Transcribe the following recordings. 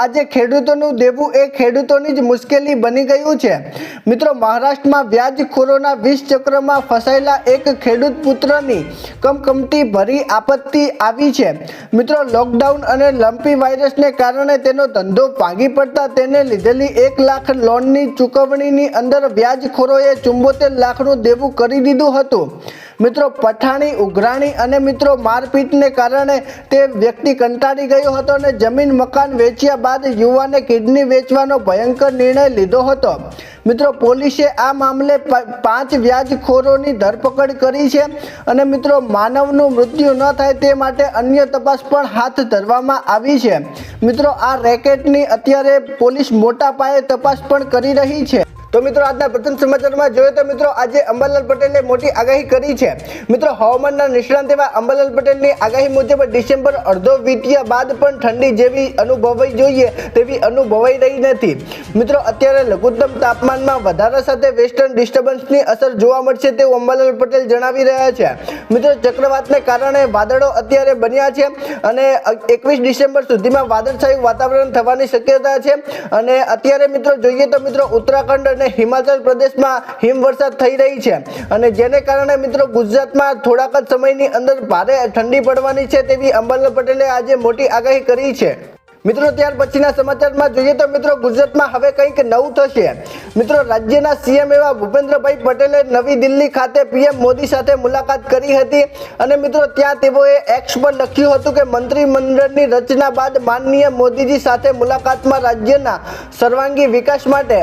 આજે ખેડૂતોનું દેવું એ ખેડૂતોની જ મુશ્કેલી બની ગયું છે। મિત્રો, મહારાષ્ટ્રમાં વ્યાજખોરોના વિષ ચક્રમાં ફસાયેલા એક ખેડૂત પુત્રની કમકમતી ભરી આપત્તિ આવી છે। મિત્રો, લોકડાઉન અને લંપી વાયરસને કારણે તેનો ધંધો ભાંગી પડતા તેને લીધેલી 1 લાખ લોનની ચૂકવણીની અંદર વ્યાજખોરોએ 74 લાખનું દેવું કરી દીધું હતું। મિત્રો, પઠાણી, ઉઘરાણી અને મિત્રો મારપીટને કારણે તે વ્યક્તિ કંટાળી ગયો હતો અને જમીન મકાન વેચ્યા બાદ યુવાને કિડની વેચવાનો ભયંકર નિર્ણય લીધો હતો। મિત્રો, પોલીસે આ મામલે 5 વ્યાજખોરોની ધરપકડ કરી છે અને મિત્રો માનવનું મૃત્યુ ન થાય તે માટે અન્ય તપાસ પણ હાથ ધરવામાં આવી છે। મિત્રો, આ રેકેટની અત્યારે પોલીસ મોટા પાયે તપાસ પણ કરી રહી છે। તો મિત્રો, આજના પ્રથમ સમાચારમાં જોઈએ તો મિત્રો આજે અંબાલાલ પટેલે મોટી આગાહી કરી છે। મિત્રો, હવામાનના નિષ્ણાંત એવા અંબાલાલ પટેલની આગાહી મુજબ ડિસેમ્બર અડધો વીત્યા બાદ પણ ઠંડી જેવી અનુભવાઈ જોઈએ તેવી અનુભવાઈ રહી નથી। મિત્રો, અત્યારે લઘુત્તમ તાપમાનમાં વધારા સાથે વેસ્ટર્ન ડિસ્ટર્બન્સની અસર જોવા મળશે તેવું અંબાલાલ પટેલ જણાવી રહ્યા છે। મિત્રો, ચક્રવાતને કારણે વાદળો અત્યારે બન્યા છે અને 21 ડિસેમ્બર સુધીમાં વાદળછાયું વાતાવરણ થવાની શક્યતા છે અને અત્યારે મિત્રો જોઈએ તો મિત્રો ઉત્તરાખંડ અને હિમાચલ પ્રદેશમાં હિમવર્ષા થઈ રહી છે અને જેને કારણે મિત્રો ગુજરાતમાં થોડાક જ સમયની અંદર ભારે ઠંડી પડવાની છે તેવી અંબાલાલ પટેલે આજે મોટી આગાહી કરી છે। મિત્રો, ત્યાર પછીના સમાચારમાં જોઈએ તો મિત્રો ગુજરાતમાં હવે કંઈક નવું થશે। મિત્રો, રાજ્યના સીએમ એવા ભૂપેન્દ્રભાઈ પટેલે નવી દિલ્હી ખાતે પીએમ મોદી સાથે મુલાકાત કરી હતી અને મિત્રો ત્યાં તેઓએ એક્સ પર લખ્યું હતું કે મંત્રીમંડળની રચના બાદ માનનીય મોદીજી સાથે મુલાકાતમાં રાજ્યના સર્વાંગી વિકાસ માટે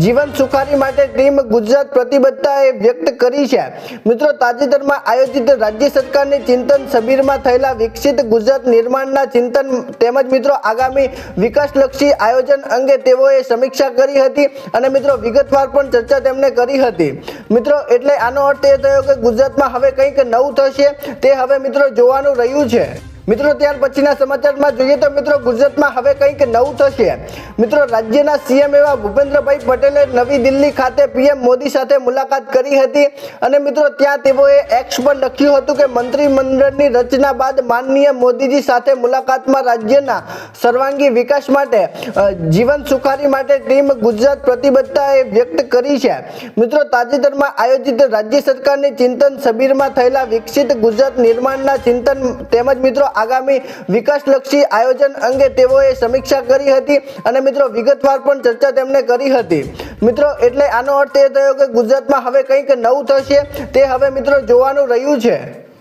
જીવન સુખારી માટે ટીમ ગુજરાત પ્રતિબદ્ધતાએ વ્યક્ત કરી છે। મિત્રો, તાજેતરમાં આયોજિત રાજ્ય સરકારની ચિંતન શિબિરમાં થયેલા વિકસિત ગુજરાત નિર્માણના ચિંતન તેમજ મિત્રો આગામી વિકાસલક્ષી આયોજન અંગે તેઓએ સમીક્ષા કરી હતી અને મિત્રો વિગતવાર પણ ચર્ચા તેમણે કરી હતી। મિત્રો, એટલે આનો અર્થ એ થયો કે ગુજરાતમાં હવે કંઈક નવું થશે તે હવે મિત્રો જોવાનું રહ્યું છે। મિત્રો, ત્યાર પછીના સમાચારમાં જોઈએ તો મિત્રો ગુજરાતમાં હવે કંઈક નવું થશે। મિત્રો, રાજ્યના સીએમ એવા ભૂપેન્દ્રભાઈ પટેલે નવી દિલ્હી ખાતે પીએમ મોદી સાથે મુલાકાત કરી હતી અને મિત્રો ત્યાં તેઓએ એક્સ પર લખ્યું હતું કે મંત્રીમંડળની રચના બાદ માનનીય મોદીજી સાથે મુલાકાતમાં રાજ્યના સર્વાંગી વિકાસ માટે જીવન સુખારી માટે ટીમ ગુજરાત પ્રતિબદ્ધતાએ વ્યક્ત કરી છે। મિત્રો, તાજેતરમાં આયોજિત રાજ્ય સરકારની ચિંતન શિબિરમાં થયેલા વિકસિત ગુજરાત નિર્માણના ચિંતન તેમજ મિત્રો આગામી વિકાસલક્ષી આયોજન અંગે તેઓએ સમીક્ષા કરી હતી અને મિત્રો વિગતવાર પણ ચર્ચા તેમણે કરી હતી। મિત્રો, એટલે આનો અર્થ એ થયો કે ગુજરાતમાં હવે કંઈક નવું થશે તે હવે મિત્રો જોવાનું રહ્યું છે।